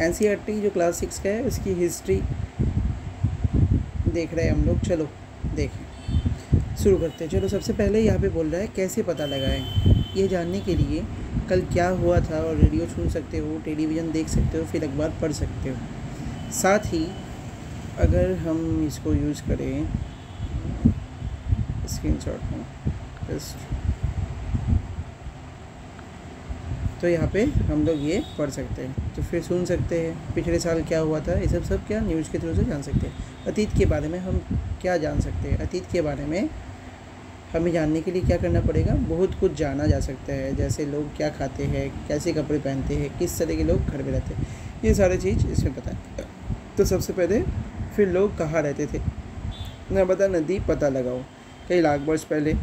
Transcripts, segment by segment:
NCERT जो class 6 का है उसकी हिस्ट्री देख रहे हैं हम लोग। चलो देखें, शुरू करते हैं। चलो सबसे पहले यहाँ पे बोल रहा है कैसे पता लगाएं। ये जानने के लिए कल क्या हुआ था, और रेडियो सुन सकते हो, टेलीविज़न देख सकते हो, फिर अखबार पढ़ सकते हो। साथ ही अगर हम इसको यूज़ करें स्क्रीनशॉट में तो यहाँ पे हम लोग ये पढ़ सकते हैं, तो फिर सुन सकते हैं पिछले साल क्या हुआ था, ये सब क्या न्यूज़ के थ्रू से जान सकते हैं। अतीत के बारे में हम क्या जान सकते हैं, अतीत के बारे में हमें जानने के लिए क्या करना पड़ेगा, बहुत कुछ जाना जा सकता है। जैसे लोग क्या खाते हैं, कैसे कपड़े पहनते हैं, किस तरह के लोग घर में रहते हैं, ये सारी चीज़ इसमें पता है। तो सबसे पहले फिर लोग कहाँ रहते थे, नर्मदा नदी पता लगाओ। कई लाख वर्ष पहले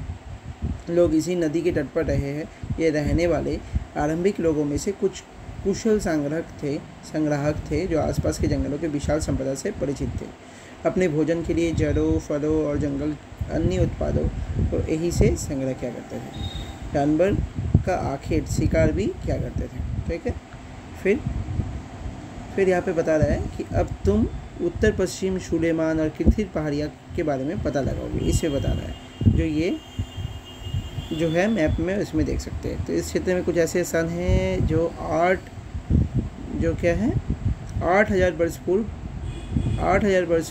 लोग इसी नदी के तट पर रहे हैं। ये रहने वाले आरंभिक लोगों में से कुछ कुशल संग्राहक थे जो आसपास के जंगलों के विशाल संपदा से परिचित थे। अपने भोजन के लिए जड़ों, फलों और जंगल अन्य उत्पादों को यहीं से संग्रह किया करते थे। जानवर का आखिर शिकार भी किया करते थे। ठीक है, फिर यहाँ पे बता रहा है कि अब तुम उत्तर पश्चिम सुलेमान और किरथिर पहाड़ियाँ के बारे में पता लगाओगे। इसे बता रहा है जो ये जो है मैप में उसमें देख सकते हैं। तो इस क्षेत्र में कुछ ऐसे स्थान हैं जो 8,000 वर्ष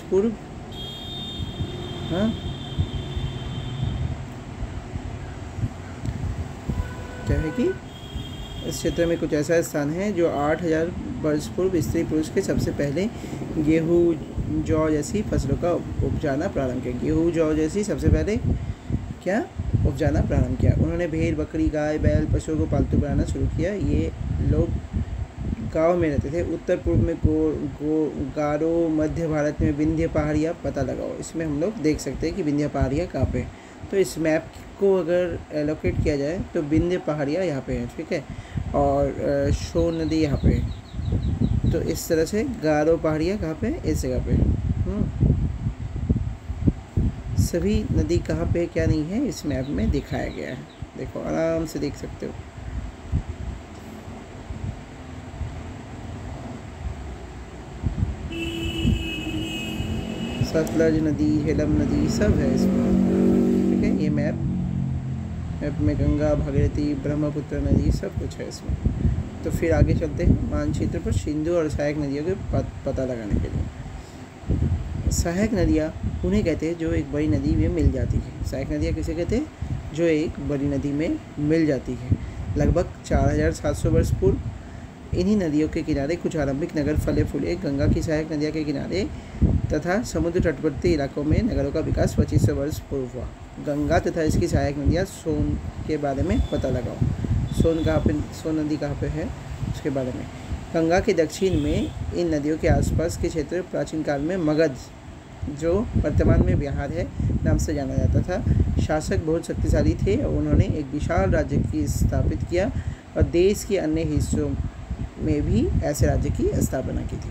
पूर्व हाँ क्या है कि इस क्षेत्र में कुछ ऐसा स्थान है जो 8,000 वर्ष पूर्व स्त्री पुरुष के सबसे पहले गेहूँ जौ जैसी फसलों का उपजाना प्रारंभ किया। गेहूँ जौ जैसी सबसे पहले क्या उपजाना प्रारंभ किया। उन्होंने भेड़, बकरी, गाय, बैल, पशुओं को पालतू बनाना शुरू किया। ये लोग गांव में रहते थे। उत्तर पूर्व में गारो, मध्य भारत में विंध्य पहाड़ियाँ पता लगाओ। इसमें हम लोग देख सकते हैं कि विंध्य पहाड़ियाँ कहाँ पे। तो इस मैप को अगर एलोकेट किया जाए तो विंध्य पहाड़ियाँ यहाँ पे हैं, ठीक है, और सोन नदी यहाँ पे है। तो इस तरह से गारो पहाड़ियाँ कहाँ पे, इस जगह पे। सभी नदी कहाँ पे क्या नहीं है इस मैप में दिखाया गया है। देखो आराम से देख सकते हो। सतलज नदी, झेलम नदी सब है इसमें। ठीक है, ये मैप में गंगा, भागीरथी, ब्रह्मपुत्र नदी सब कुछ है इसमें। तो फिर आगे चलते हैं मानचित्र पर सिंधु और सहायक नदियों के पता लगाने के लिए। सहायक नदियाँ उन्हें कहते हैं जो एक बड़ी नदी में मिल जाती है। सहायक नदियाँ किसे कहते हैं, जो एक बड़ी नदी में मिल जाती है। लगभग 4,700 वर्ष पूर्व इन्हीं नदियों के किनारे कुछ आरंभिक नगर फले फूले। गंगा की सहायक नदियों के किनारे तथा समुद्र तटवर्ती इलाकों में नगरों का विकास 2500 वर्ष पूर्व हुआ। गंगा तथा इसकी सहायक नदियाँ सोन के बारे में पता लगाओ। सोन नदी कहाँ पे है उसके बारे में। गंगा के दक्षिण में इन नदियों के आसपास के क्षेत्र प्राचीन काल में मगध, जो वर्तमान में बिहार है, नाम से जाना जाता था। शासक बहुत शक्तिशाली थे और उन्होंने एक विशाल राज्य की स्थापित किया और देश के अन्य हिस्सों में भी ऐसे राज्य की स्थापना की थी।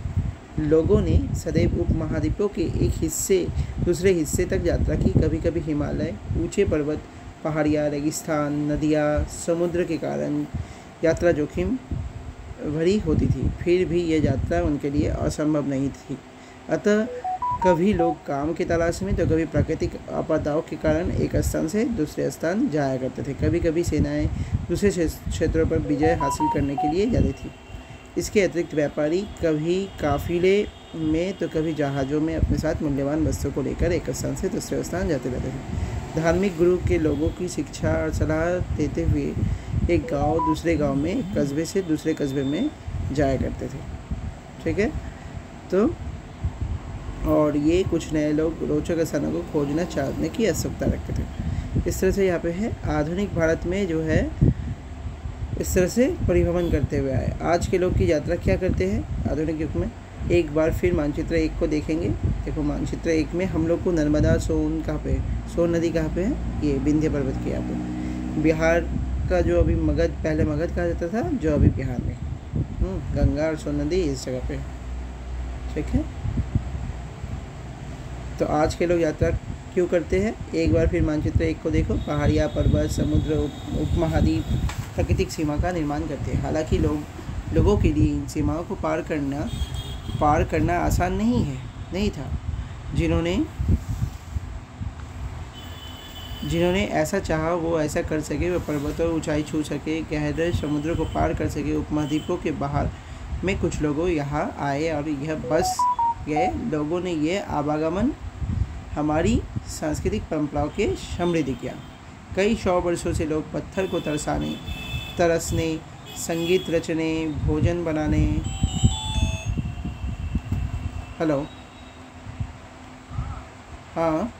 लोगों ने सदैव उपमहाद्वीपों के एक हिस्से दूसरे हिस्से तक यात्रा की। कभी कभी हिमालय, ऊंचे पर्वत, पहाड़ियाँ, रेगिस्तान, नदियाँ, समुद्र के कारण यात्रा जोखिम भरी होती थी। फिर भी यह यात्रा उनके लिए असंभव नहीं थी। अतः कभी लोग काम की तलाश में तो कभी प्राकृतिक आपदाओं के कारण एक स्थान से दूसरे स्थान जाया करते थे। कभी कभी सेनाएं दूसरे क्षेत्रों पर विजय हासिल करने के लिए जाती थी। इसके अतिरिक्त व्यापारी कभी काफिले में तो कभी जहाज़ों में अपने साथ मूल्यवान वस्तुओं को लेकर एक स्थान से दूसरे स्थान जाते रहते थे। धार्मिक गुरु के लोगों की शिक्षा और सलाह देते हुए एक गांव दूसरे गांव में, एक कस्बे से दूसरे कस्बे में जाया करते थे। ठीक है, तो और ये कुछ नए लोग रोचक स्थानों को खोजना चाहने की उत्सुकता रखते थे। इस तरह से यहाँ पे है आधुनिक भारत में जो है इस तरह से परिभ्रमण करते हुए आए। आज के लोग की यात्रा क्या करते हैं आधुनिक युग में। एक बार फिर मानचित्र 1 को देखेंगे। देखो मानचित्र 1 में हम लोग को नर्मदा, सोन कहाँ पे, सोन नदी कहाँ पे है, ये विंध्य पर्वत के यहाँ पे। बिहार का जो अभी मगध, पहले मगध कहा जाता था, जो अभी बिहार में। गंगा और सोन नदी इस जगह पे। ठीक है, तो आज के लोग यात्रा क्यों करते हैं, एक बार फिर मानचित्र 1 को देखो। पहाड़ियाँ, पर्वत, समुद्र, उपमहाद्वीप प्राकृतिक सीमा का निर्माण करते हैं। हालांकि लोगों के लिए इन सीमाओं को पार करना आसान नहीं था। जिन्होंने ऐसा चाहा वो ऐसा कर सके, वो पर्वतों ऊंचाई छू सके, गहरे समुद्र को पार कर सके। उपमहाद्वीपों के बाहर में कुछ लोगों यहाँ आए और यह बस गए। लोगों ने ये आवागमन हमारी सांस्कृतिक परंपराओं के समृद्ध किया। कई 100 वर्षों से लोग पत्थर को तरसने, संगीत रचने, भोजन बनाने, हेलो, हाँ